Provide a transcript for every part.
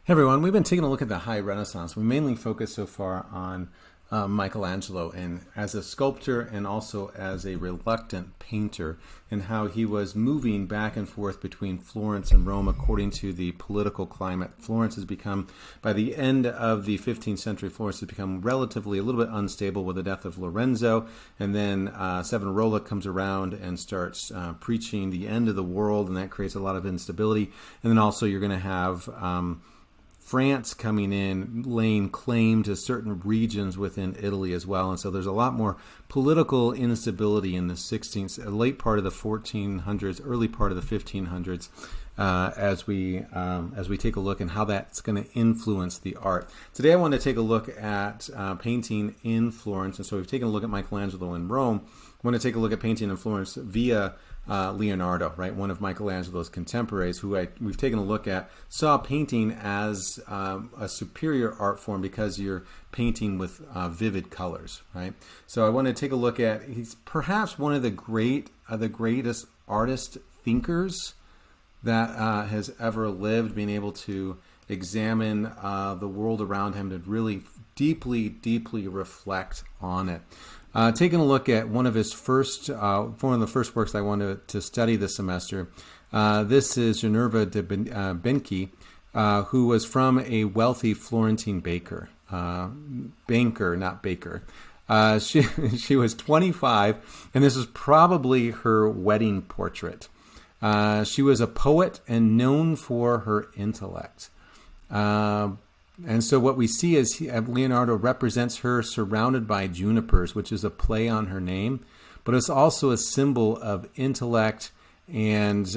Hey everyone, we've been taking a look at the High Renaissance. We mainly focused so far on Michelangelo and as a sculptor and also as a reluctant painter, and how he was moving back and forth between Florence and Rome according to the political climate. Florence has become, by the end of the 15th century, Florence has become relatively a little bit unstable with the death of Lorenzo, and then Savonarola comes around and starts preaching the end of the world, and that creates a lot of instability. And then also you're going to have France coming in, laying claim to certain regions within Italy as well. And so there's a lot more political instability in the 16th, late part of the 1400s, early part of the 1500s, as we take a look and how that's going to influence the art. Today I want to take a look at painting in Florence. And so we've taken a look at Michelangelo in Rome. I want to take a look at painting in Florence via Leonardo, right? One of Michelangelo's contemporaries, who we've taken a look at, saw painting as a superior art form because you're painting with vivid colors, right? So I want to take a look at, he's perhaps one of the greatest artist thinkers that has ever lived, being able to examine the world around him, to really deeply, deeply reflect on it. Taking a look at one of the first works I wanted to study this semester. This is Ginevra de Benchi, who was from a wealthy Florentine banker, not baker. She was 25, and this is probably her wedding portrait. She was a poet and known for her intellect. And so what we see is Leonardo represents her surrounded by junipers, which is a play on her name, but it's also a symbol of intellect and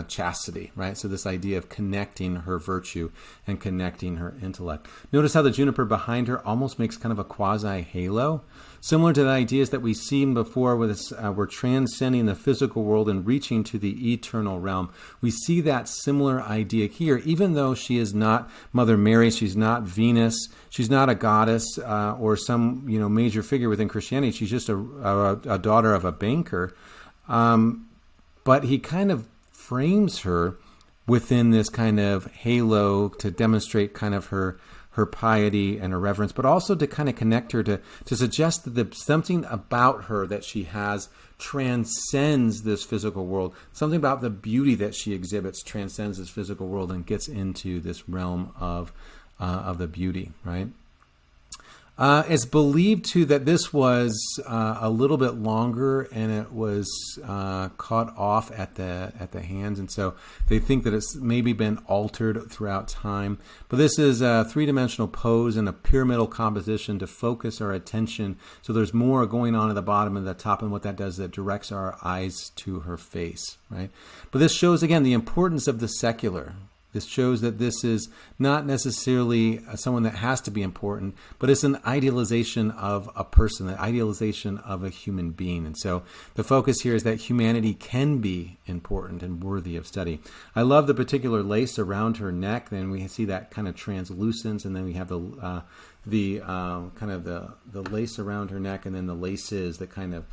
chastity, right? So this idea of connecting her virtue and connecting her intellect. Notice how the juniper behind her almost makes kind of a quasi-halo, similar to the ideas that we've seen before with this, we're transcending the physical world and reaching to the eternal realm. We see that similar idea here, even though she is not Mother Mary, she's not Venus, she's not a goddess or some major figure within Christianity. She's just a daughter of a banker. But he kind of frames her within this kind of halo to demonstrate kind of her piety and her reverence, but also to kind of connect her to suggest that something about her that she has transcends this physical world. Something about the beauty that she exhibits transcends this physical world and gets into this realm of the beauty, right? It's believed too that this was a little bit longer, and it was cut off at the hands, and so they think that it's maybe been altered throughout time. But this is a three-dimensional pose and a pyramidal composition to focus our attention. So there's more going on at the bottom and the top, and what that does is it directs our eyes to her face, right? But this shows again the importance of the secular. This shows that this is not necessarily someone that has to be important, but it's an idealization of a person, an idealization of a human being. And so the focus here is that humanity can be important and worthy of study. I love the particular lace around her neck. Then we see that kind of translucence, and then we have the lace around her neck, and then the laces that kind of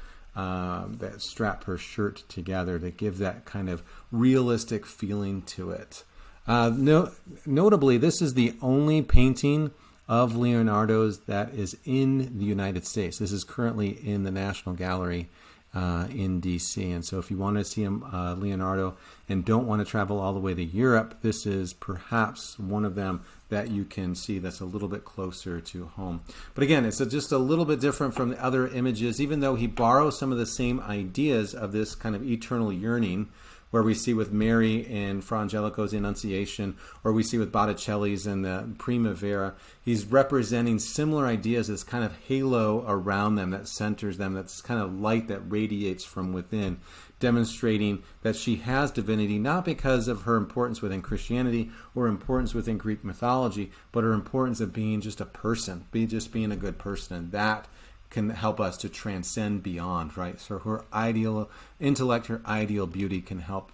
that strap her shirt together to give that kind of realistic feeling to it. Notably, this is the only painting of Leonardo's that is in the United States. This is currently in the National Gallery in D.C. And so if you want to see Leonardo and don't want to travel all the way to Europe, this is perhaps one of them that you can see that's a little bit closer to home. But again, it's just a little bit different from the other images, even though he borrows some of the same ideas of this kind of eternal yearning, where we see with Mary in Fra Angelico's Annunciation, or we see with Botticelli's in the Primavera. He's representing similar ideas, this kind of halo around them that centers them, that's kind of light that radiates from within, demonstrating that she has divinity, not because of her importance within Christianity or importance within Greek mythology, but her importance of being just a person, being a good person, and that can help us to transcend beyond, right? So her ideal intellect, her ideal beauty can help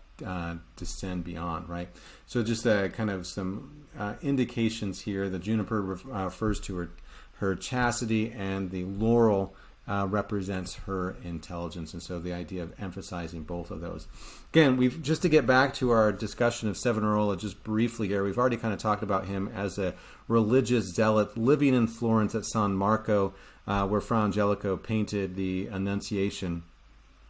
descend beyond, right? So just kind of some indications here. The juniper refers to her chastity, and the laurel represents her intelligence. And so the idea of emphasizing both of those. Again, just to get back to our discussion of Savonarola just briefly here, we've already kind of talked about him as a religious zealot living in Florence at San Marco, where Fra Angelico painted the Annunciation.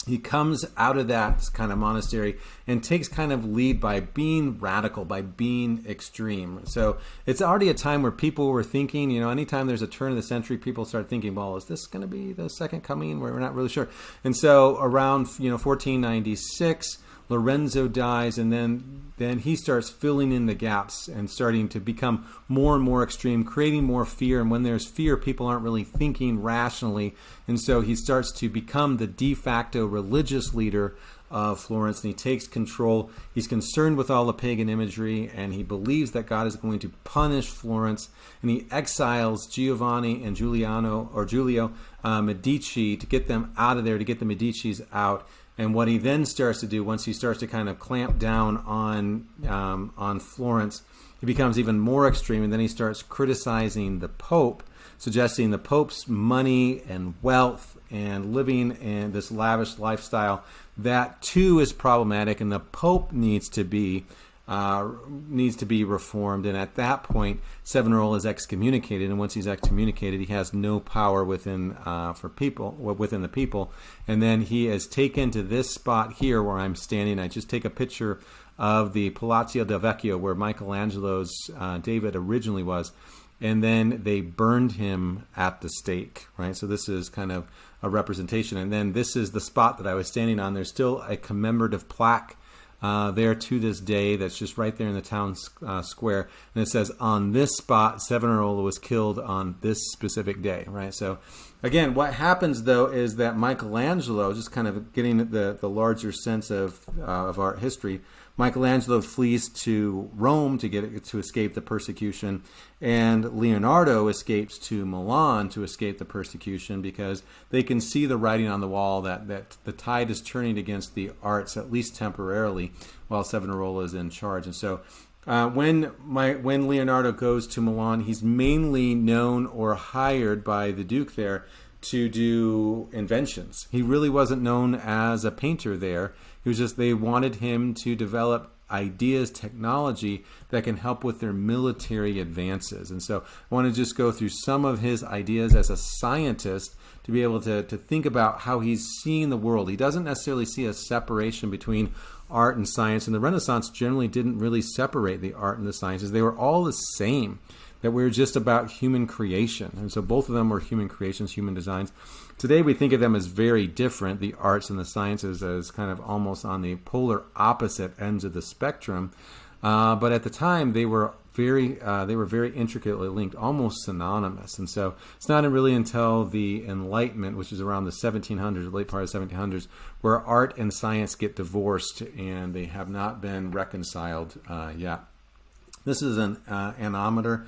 He comes out of that kind of monastery and takes kind of lead by being radical, by being extreme. So it's already a time where people were thinking, anytime there's a turn of the century, people start thinking, well, is this going to be the second coming? We're not really sure. And so around, 1496, Lorenzo dies, and then he starts filling in the gaps and starting to become more and more extreme, creating more fear. And when there's fear, people aren't really thinking rationally. And so he starts to become the de facto religious leader of Florence, and he takes control. He's concerned with all the pagan imagery, and he believes that God is going to punish Florence, and he exiles Giovanni and Giulio Medici to get them out of there, to get the Medicis out. And what he then starts to do, once he starts to kind of clamp down on Florence, he becomes even more extreme, and then he starts criticizing the Pope, suggesting the Pope's money and wealth and living in this lavish lifestyle, that too is problematic, and the Pope needs to be reformed. And at that point, Savonarola is excommunicated, and once he's excommunicated, he has no power within the people. And then he is taken to this spot here where I'm standing. I just take a picture of the Palazzo del Vecchio, where Michelangelo's David originally was, and then they burned him at the stake, right? So this is kind of a representation. And then this is the spot that I was standing on. There's still a commemorative plaque there to this day that's just right there in the town square, and it says, on this spot Savonarola was killed on this specific day, right? So again, what happens though is that Michelangelo, just kind of getting the larger sense of art history, Michelangelo flees to Rome to escape the persecution, and Leonardo escapes to Milan to escape the persecution, because they can see the writing on the wall that the tide is turning against the arts, at least temporarily, while Savonarola is in charge. And so when Leonardo goes to Milan, he's mainly known or hired by the Duke there to do inventions. He really wasn't known as a painter there. It was just they wanted him to develop ideas, technology that can help with their military advances. And so I want to just go through some of his ideas as a scientist to be able to think about how he's seeing the world. He doesn't necessarily see a separation between art and science, and the Renaissance generally didn't really separate the art and the sciences. They were all the same, that we were just about human creation. And so both of them were human creations, human designs. Today we think of them as very different, the arts and the sciences, as kind of almost on the polar opposite ends of the spectrum. But at the time they were very intricately linked, almost synonymous. And so it's not really until the Enlightenment, which is around the 1700s, the late part of the 1700s, where art and science get divorced, and they have not been reconciled yet. This is an anemometer,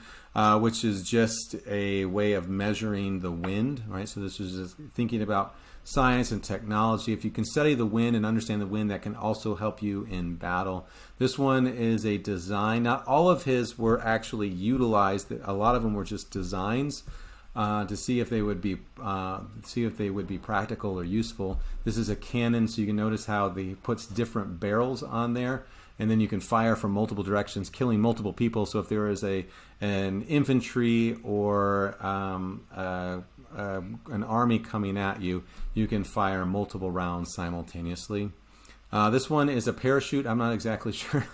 which is just a way of measuring the wind, right? So this is just thinking about science and technology. If you can study the wind and understand the wind, that can also help you in battle. This one is a design. Not all of his were actually utilized. A lot of them were just designs to see if they would be practical or useful. This is a cannon, so you can notice how he puts different barrels on there, and then you can fire from multiple directions, killing multiple people. So if there is an infantry or an army coming at you, you can fire multiple rounds simultaneously. This one is a parachute. I'm not exactly sure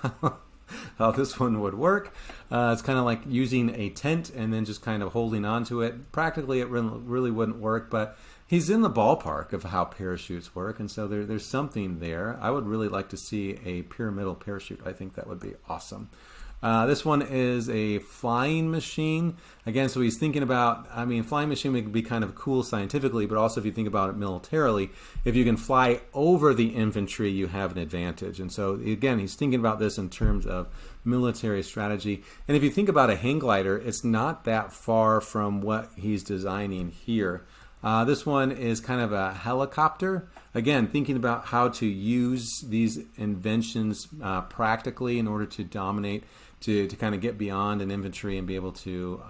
how this one would work. It's kind of like using a tent and then just kind of holding on to it. Practically, it really wouldn't work, but he's in the ballpark of how parachutes work, and so there's something there. I would really like to see a pyramidal parachute. I think that would be awesome. This one is a flying machine. Again, so he's thinking about, flying machine would be kind of cool scientifically, but also if you think about it militarily, if you can fly over the infantry, you have an advantage. And so again, he's thinking about this in terms of military strategy. And if you think about a hang glider, it's not that far from what he's designing here. This one is kind of a helicopter. Again, thinking about how to use these inventions practically in order to dominate, to kind of get beyond an infantry and be able to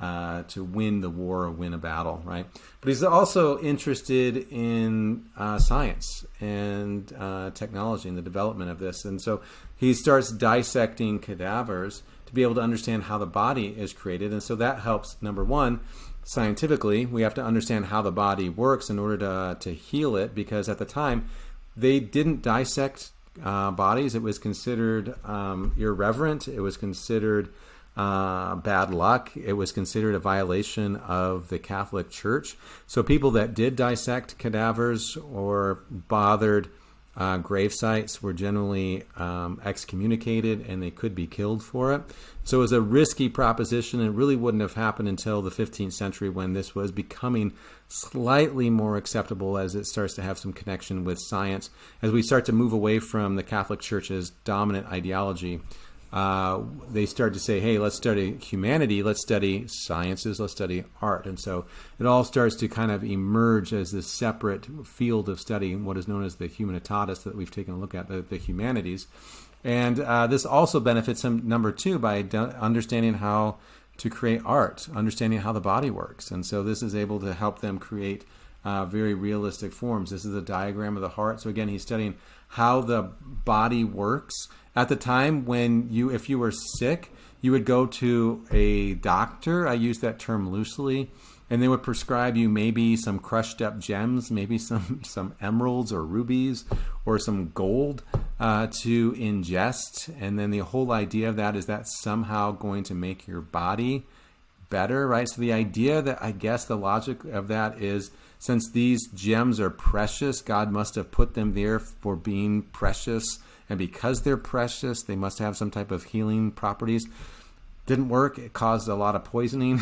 to win the war or win a battle, right? But he's also interested in science and technology and the development of this. And so he starts dissecting cadavers to be able to understand how the body is created. And so that helps, number one, scientifically, we have to understand how the body works in order to heal it, because at the time, they didn't dissect bodies. It was considered irreverent. It was considered bad luck. It was considered a violation of the Catholic Church. So people that did dissect cadavers or bothered grave sites were generally excommunicated, and they could be killed for it. So it was a risky proposition, and it really wouldn't have happened until the 15th century, when this was becoming slightly more acceptable as it starts to have some connection with science. As we start to move away from the Catholic Church's dominant ideology, they start to say, hey, let's study humanity, let's study sciences, let's study art. And so it all starts to kind of emerge as this separate field of study, what is known as the humanitatis that we've taken a look at, the humanities. And this also benefits him, number two, by understanding how to create art, understanding how the body works. And so this is able to help them create very realistic forms. This is a diagram of the heart. So again, he's studying how the body works. At the time when if you were sick, you would go to a doctor. I use that term loosely. And they would prescribe you maybe some crushed up gems, maybe some emeralds or rubies or some gold to ingest. And then the whole idea of that is that's somehow going to make your body better, right? So the idea that, I guess the logic of that is, since these gems are precious, God must have put them there for being precious. And because they're precious, they must have some type of healing properties. Didn't work. It caused a lot of poisoning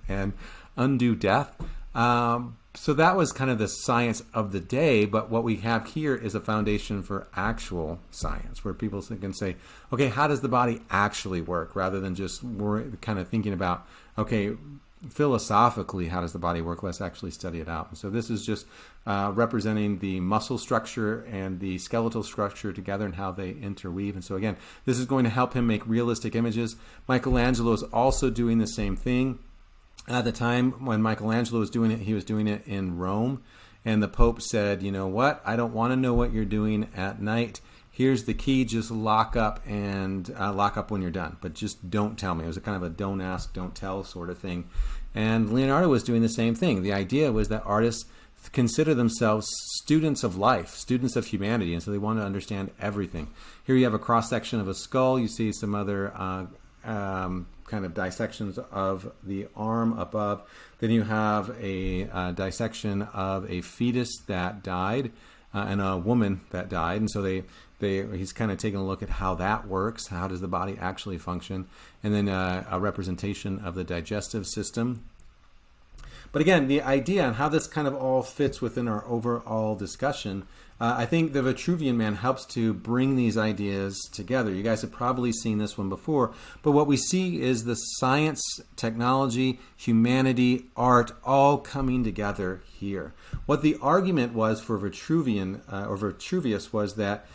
and undue death. So that was kind of the science of the day. But what we have here is a foundation for actual science, where people can say, okay, how does the body actually work, rather than just kind of thinking about, okay, philosophically, how does the body work? Let's actually study it out. And so this is just representing the muscle structure and the skeletal structure together and how they interweave. And so again, this is going to help him make realistic images. Michelangelo is also doing the same thing. At the time when Michelangelo was doing it, he was doing it in Rome. And the Pope said, you know what? I don't want to know what you're doing at night. Here's the key. Just lock up and lock up when you're done. But just don't tell me. It was a kind of a don't ask, don't tell sort of thing. And Leonardo was doing the same thing. The idea was that artists consider themselves students of life, students of humanity. And so they want to understand everything. Here you have a cross-section of a skull. You see some other kind of dissections of the arm above. Then you have a dissection of a fetus that died and a woman that died. And so he's kind of taking a look at how that works. How does the body actually function? And then a representation of the digestive system. But again, the idea and how this kind of all fits within our overall discussion, I think the Vitruvian Man helps to bring these ideas together. You guys have probably seen this one before, but what we see is the science, technology, humanity, art, all coming together here. What the argument was for Vitruvius was that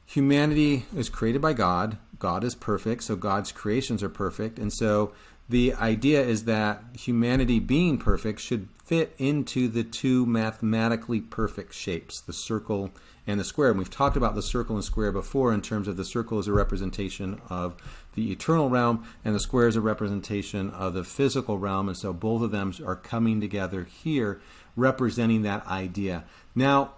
humanity is created by God. God is perfect, so God's creations are perfect. And so the idea is that humanity being perfect should fit into the two mathematically perfect shapes, the circle and the square. And we've talked about the circle and square before in terms of the circle as a representation of the eternal realm and the square is a representation of the physical realm. And so both of them are coming together here, representing that idea. Now,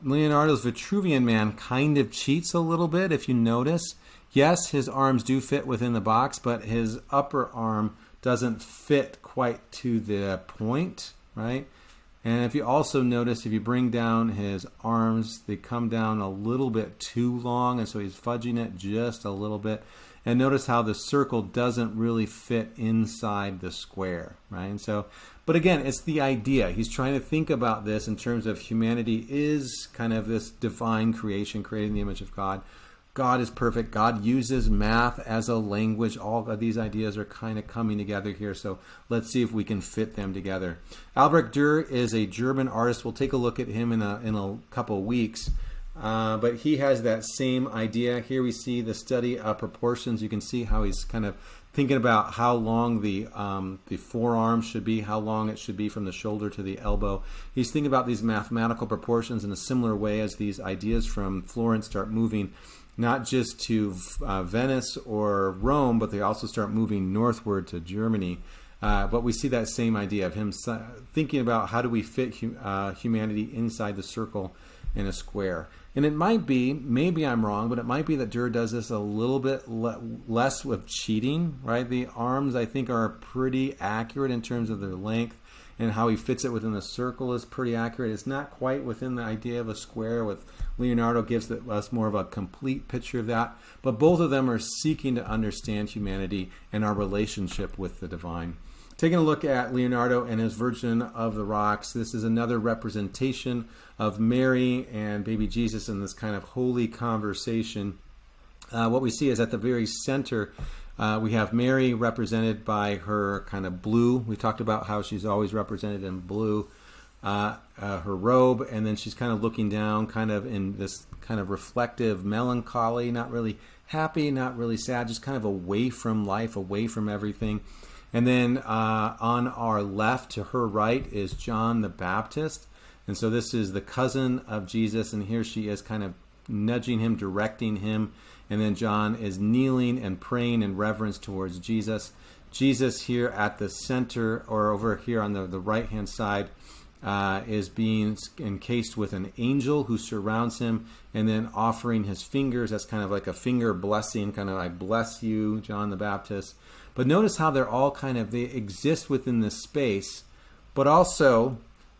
Leonardo's Vitruvian Man kind of cheats a little bit, if you notice. Yes, his arms do fit within the box, but his upper arm doesn't fit quite to the point, right? And if you also notice, if you bring down his arms, they come down a little bit too long, and so he's fudging it just a little bit. And notice how the circle doesn't really fit inside the square, right? And so, but again, it's the idea. He's trying to think about this in terms of humanity is kind of this divine creation, created in the image of God. God is perfect. God uses math as a language. All of these ideas are kind of coming together here. So let's see if we can fit them together. Albrecht Dürer is a German artist. We'll take a look at him in a couple of weeks. But he has that same idea. Here we see the study of proportions. You can see how he's kind of thinking about how long the forearm should be, how long it should be from the shoulder to the elbow. He's thinking about these mathematical proportions in a similar way as these ideas from Florence start moving, not just to Venice or Rome, but they also start moving northward to Germany. But we see that same idea of him thinking about how do we fit humanity inside the circle in a square. And it might be, maybe I'm wrong, but it might be that Dürer does this a little bit less with cheating, right? The arms, I think, are pretty accurate in terms of their length, and how he fits it within the circle is pretty accurate. It's not quite within the idea of a square. With Leonardo gives us more of a complete picture of that. But both of them are seeking to understand humanity and our relationship with the divine. Taking a look at Leonardo and his Virgin of the Rocks, this is another representation of Mary and baby Jesus in this kind of holy conversation. What we see is at the very center, we have Mary represented by her kind of blue. We talked about how she's always represented in blue, her robe, and then she's kind of looking down, kind of in this kind of reflective melancholy, not really happy, not really sad, just kind of away from life, away from everything. And then on our left to her right is John the Baptist. And so this is the cousin of Jesus, and here she is kind of nudging him, directing him. And then John is kneeling and praying in reverence towards Jesus. Jesus here at the center, or over here on the right-hand side, is being encased with an angel who surrounds him, and then offering his fingers. That's kind of like a finger blessing, kind of I bless you, John the Baptist. But notice how they're all they exist within this space, but also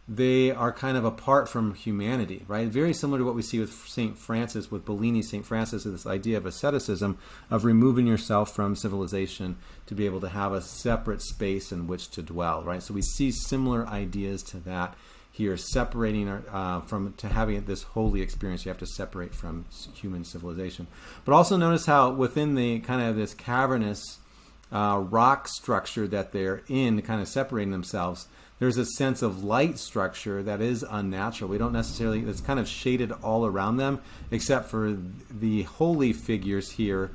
they are kind of apart from humanity, right? Very similar to what we see with St. Francis, with Bellini's St. Francis, this idea of asceticism, of removing yourself from civilization to be able to have a separate space in which to dwell, right? So we see similar ideas to that here, separating to having this holy experience. You have to separate from human civilization. But also notice how within the kind of this cavernous rock structure that they're in, kind of separating themselves, there's a sense of light structure that is unnatural. We don't necessarily, it's kind of shaded all around them, except for the holy figures here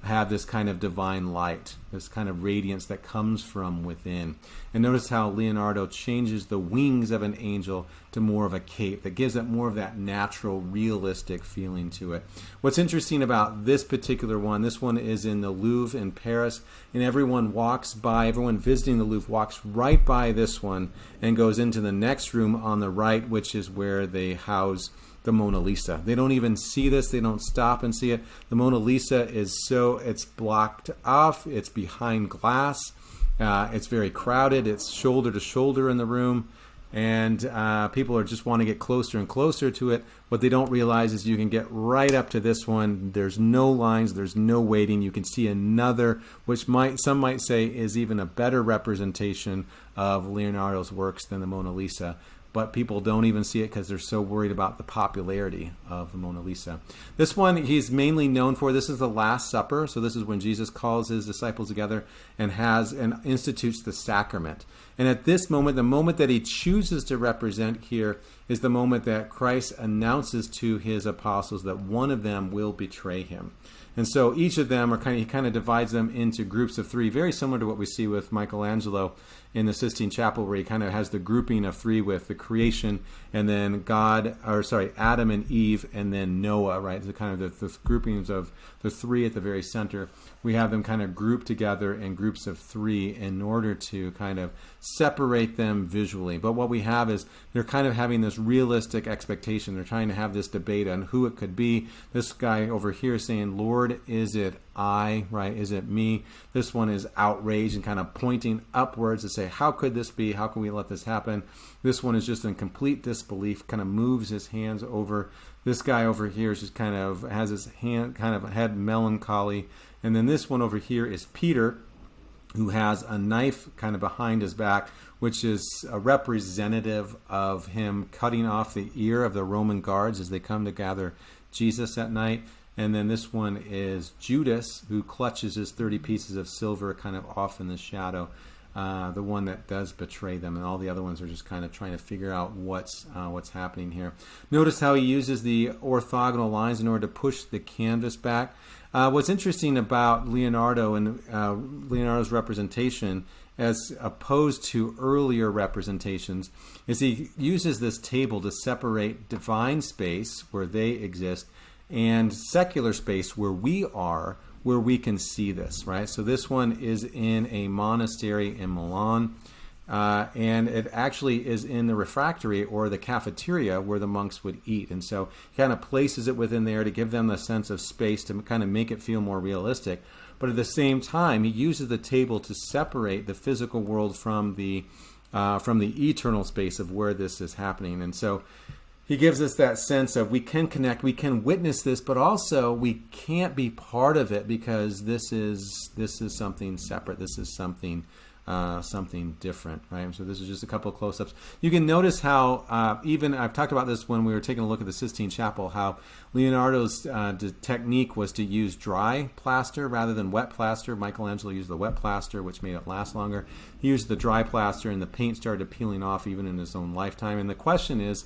have this kind of divine light, this kind of radiance that comes from within. And notice how Leonardo changes the wings of an angel to more of a cape that gives it more of that natural, realistic feeling to it. What's interesting about this particular one, this one is in the Louvre in Paris, and everyone visiting the Louvre walks right by this one and goes into the next room on the right, which is where they house the Mona Lisa. They don't even see this. They don't stop and see it. The Mona Lisa it's blocked off. It's behind glass. It's very crowded. It's shoulder to shoulder in the room. And people just want to get closer and closer to it. What they don't realize is you can get right up to this one. There's no lines. There's no waiting. You can see another, which some might say is even a better representation of Leonardo's works than the Mona Lisa. But people don't even see it because they're so worried about the popularity of the Mona Lisa. This one he's mainly known for. This is the Last Supper. So this is when Jesus calls his disciples together and institutes the sacrament. And at this moment, the moment that he chooses to represent here is the moment that Christ announces to his apostles that one of them will betray him. And so each of them he kind of divides them into groups of three, very similar to what we see with Michelangelo in the Sistine Chapel, where he kind of has the grouping of three with the creation, and then Adam and Eve, and then Noah, right? The kind of the groupings of the three at the very center. We have them kind of grouped together in groups of three in order to kind of separate them visually. But what we have is they're kind of having this realistic expectation. They're trying to have this debate on who it could be. This guy over here saying, Lord, is it I, right? Is it me? This one is outraged and kind of pointing upwards to say, how could this be? How can we let this happen? This one is just in complete disbelief, kind of moves his hands over. This guy over here is just kind of has his head melancholy. And then this one over here is Peter, who has a knife kind of behind his back, which is a representative of him cutting off the ear of the Roman guards as they come to gather Jesus at night. And then this one is Judas, who clutches his 30 pieces of silver kind of off in the shadow. the one that does betray them, and all the other ones are just kind of trying to figure out what's happening here. Notice how he uses the orthogonal lines in order to push the canvas back. What's interesting about Leonardo and Leonardo's representation, as opposed to earlier representations, is he uses this table to separate divine space, where they exist, and secular space, where we are, where we can see this, right? So this one is in a monastery in Milan, and it actually is in the refectory, or the cafeteria, where the monks would eat. And so he kind of places it within there to give them a sense of space, to kind of make it feel more realistic. But at the same time, he uses the table to separate the physical world from the eternal space of where this is happening. And so he gives us that sense of we can connect, we can witness this, but also we can't be part of it, because this is something separate. This is something different, right? So this is just a couple of close-ups. You can notice how even I've talked about this when we were taking a look at the Sistine Chapel, how Leonardo's technique was to use dry plaster rather than wet plaster. Michelangelo used the wet plaster, which made it last longer. He used the dry plaster, and the paint started peeling off even in his own lifetime. And the question is,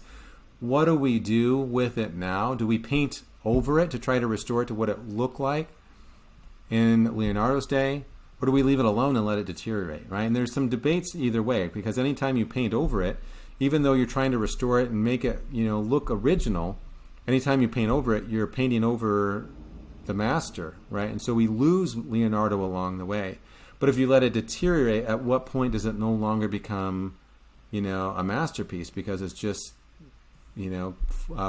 what do we do with it now? Do we paint over it to try to restore it to what it looked like in Leonardo's day? Or do we leave it alone and let it deteriorate, right? And there's some debates either way, because anytime you paint over it, even though you're trying to restore it and make it, look original, anytime you paint over it, you're painting over the master, right? And so we lose Leonardo along the way. But if you let it deteriorate, at what point does it no longer become, a masterpiece? Because it's just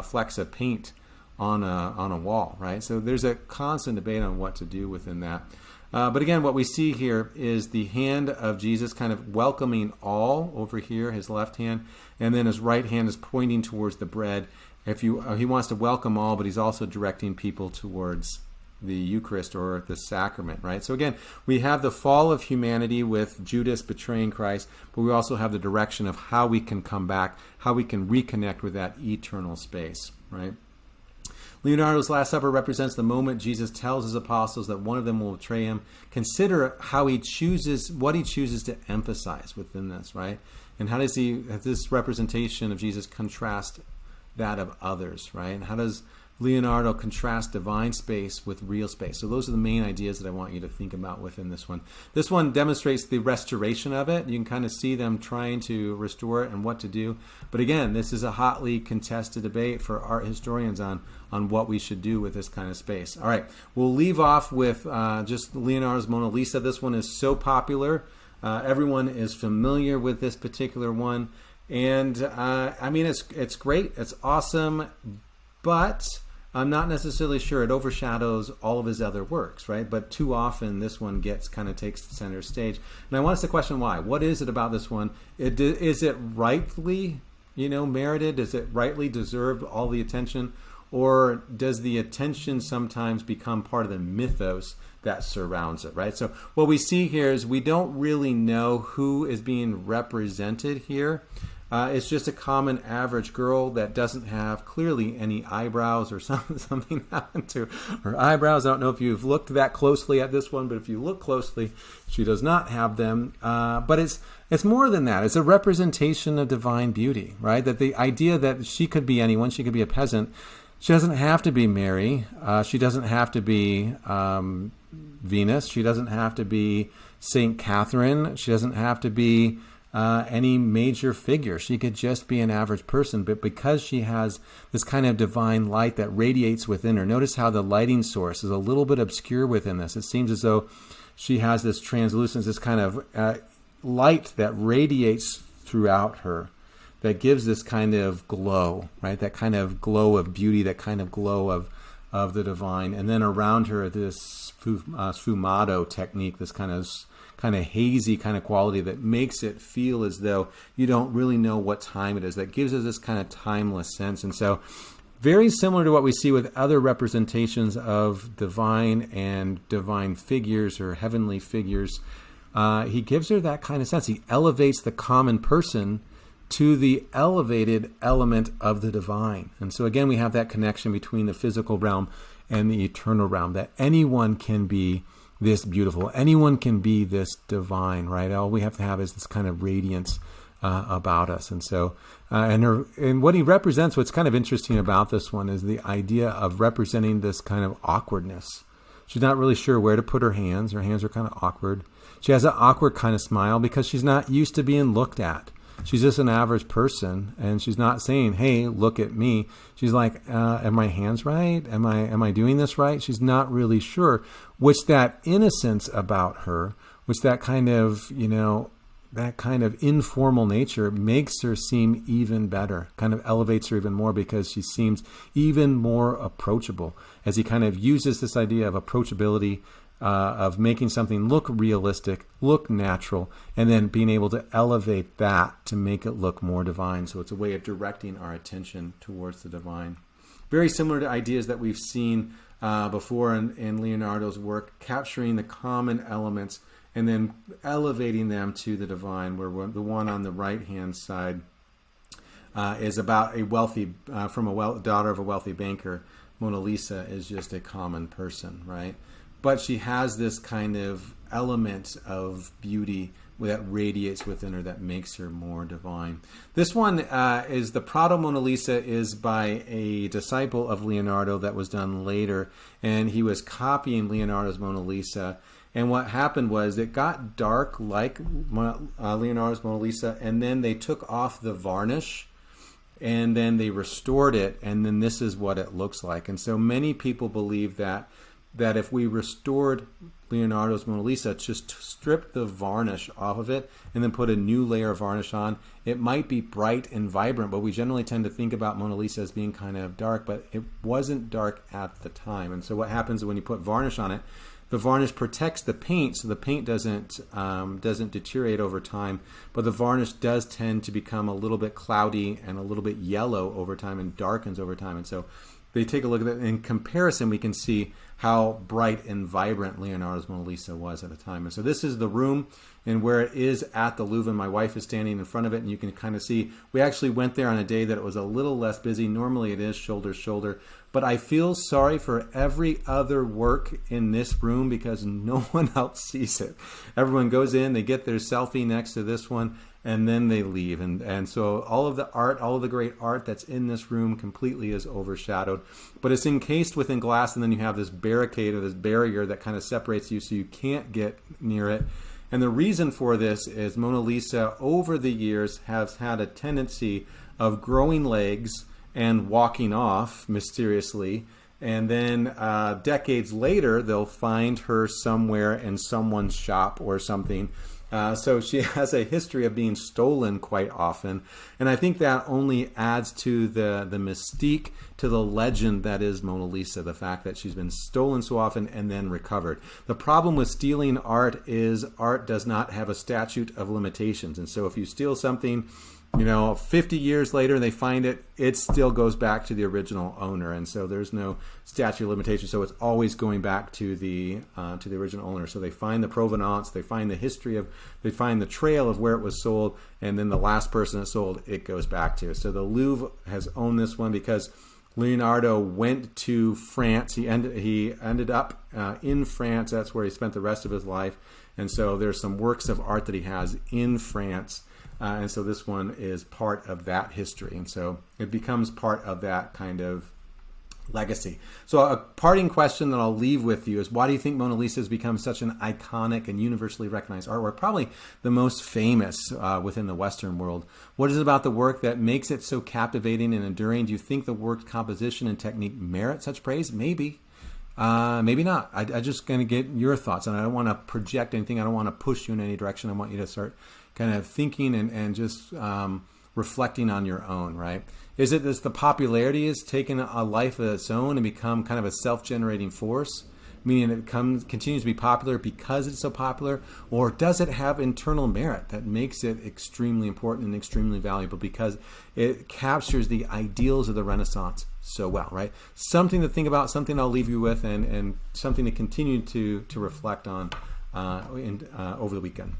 flecks of paint on a wall, right? So there's a constant debate on what to do within that. But again, what we see here is the hand of Jesus kind of welcoming all over here, his left hand, and then his right hand is pointing towards the bread. He wants to welcome all, but he's also directing people towards the Eucharist, or the sacrament, right? So again, we have the fall of humanity with Judas betraying Christ, but we also have the direction of how we can come back, how we can reconnect with that eternal space, right? Leonardo's Last Supper represents the moment Jesus tells his apostles that one of them will betray him. Consider how what he chooses to emphasize within this, right? And how does this representation of Jesus contrast that of others, right? And how does Leonardo contrasts divine space with real space? So those are the main ideas that I want you to think about within this one. This one demonstrates the restoration of it. You can kind of see them trying to restore it and what to do. But again, this is a hotly contested debate for art historians on what we should do with this kind of space. All right, we'll leave off with just Leonardo's Mona Lisa. This one is so popular. Everyone is familiar with this particular one. And it's great. It's awesome. But I'm not necessarily sure it overshadows all of his other works, right? But too often this one takes the center stage. And I want us to question why. What is it about this one? Is it rightly, merited? Is it rightly deserved all the attention? Or does the attention sometimes become part of the mythos that surrounds it, right? So what we see here is we don't really know who is being represented here. It's just a common average girl that doesn't have clearly any eyebrows, or something happened to her eyebrows. I don't know if you've looked that closely at this one, but if you look closely, she does not have them. But it's more than that. It's a representation of divine beauty, right? That the idea that she could be anyone, she could be a peasant. She doesn't have to be Mary. She doesn't have to be Venus. She doesn't have to be Saint Catherine. She doesn't have to be any major figure. She could just be an average person, but because she has this kind of divine light that radiates within her. Notice how the lighting source is a little bit obscure within this. It seems as though she has this translucence, this kind of light that radiates throughout her, that gives this kind of glow, right? That kind of glow of beauty, that kind of glow of the divine. And then around her, this sfumato technique, this kind of hazy kind of quality that makes it feel as though you don't really know what time it is. That gives us this kind of timeless sense. And so very similar to what we see with other representations of divine and divine figures or heavenly figures, he gives her that kind of sense. He elevates the common person to the elevated element of the divine. And so again, we have that connection between the physical realm and the eternal realm, that anyone can be this beautiful. Anyone can be this divine, right? All we have to have is this kind of radiance about us. And so, and what he represents, what's kind of interesting about this one is the idea of representing this kind of awkwardness. She's not really sure where to put her hands. Her hands are kind of awkward. She has an awkward kind of smile because she's not used to being looked at. She's just an average person, and she's not saying, "Hey, look at me." She's like, "Are my hands right? Am I doing this right?" She's not really sure. Which that innocence about her, which that kind of, that kind of informal nature makes her seem even better, kind of elevates her even more because she seems even more approachable as he kind of uses this idea of approachability, of making something look realistic, look natural, and then being able to elevate that to make it look more divine. So it's a way of directing our attention towards the divine. Very similar to ideas that we've seen before in Leonardo's work, capturing the common elements and then elevating them to the divine, where the one on the right-hand side is about a wealthy, daughter of a wealthy banker. Mona Lisa is just a common person, right? But she has this kind of element of beauty that radiates within her that makes her more divine. This one is the Prado Mona Lisa, is by a disciple of Leonardo that was done later, and he was copying Leonardo's Mona Lisa. And what happened was it got dark like Leonardo's Mona Lisa, and then they took off the varnish, and then they restored it, and then this is what it looks like. And so many people believe that if we restored Leonardo's Mona Lisa, just strip the varnish off of it and then put a new layer of varnish on, it might be bright and vibrant, but we generally tend to think about Mona Lisa as being kind of dark, but it wasn't dark at the time. And so what happens when you put varnish on it, the varnish protects the paint, so the paint doesn't deteriorate over time, but the varnish does tend to become a little bit cloudy and a little bit yellow over time and darkens over time. And so they take a look at that. In comparison, we can see how bright and vibrant Leonardo's Mona Lisa was at the time. And so this is the room and where it is at the Louvre. My wife is standing in front of it, and you can kind of see, we actually went there on a day that it was a little less busy. Normally it is shoulder to shoulder. But I feel sorry for every other work in this room because no one else sees it. Everyone goes in, they get their selfie next to this one, and then they leave. And so all of the art, all of the great art that's in this room completely is overshadowed. But it's encased within glass, and then you have this barricade or this barrier that kind of separates you so you can't get near it. And the reason for this is Mona Lisa, over the years, has had a tendency of growing legs and walking off mysteriously. And then decades later, they'll find her somewhere in someone's shop or something. So she has a history of being stolen quite often. And I think that only adds to the mystique, to the legend that is Mona Lisa, the fact that she's been stolen so often and then recovered. The problem with stealing art is art does not have a statute of limitations. And so if you steal something, 50 years later they find it, it still goes back to the original owner, and so there's no statute of limitation. So it's always going back to the original owner. So they find the provenance, they find the history they find the trail of where it was sold, and then the last person that sold it goes back to. So the Louvre has owned this one because Leonardo went to France. He ended up in France. That's where he spent the rest of his life, and so there's some works of art that he has in France. And so this one is part of that history. And so it becomes part of that kind of legacy. So a parting question that I'll leave with you is, why do you think Mona Lisa has become such an iconic and universally recognized artwork, probably the most famous within the Western world? What is it about the work that makes it so captivating and enduring? Do you think the work's composition and technique merit such praise? Maybe. Maybe not. I'm just going to get your thoughts, and I don't want to project anything. I don't want to push you in any direction. I want you to start kind of thinking and just reflecting on your own, right? Is it that the popularity has taken a life of its own and become kind of a self-generating force, meaning it continues to be popular because it's so popular? Or does it have internal merit that makes it extremely important and extremely valuable because it captures the ideals of the Renaissance so well, right? Something to think about, something I'll leave you with, and something to continue to reflect on over the weekend.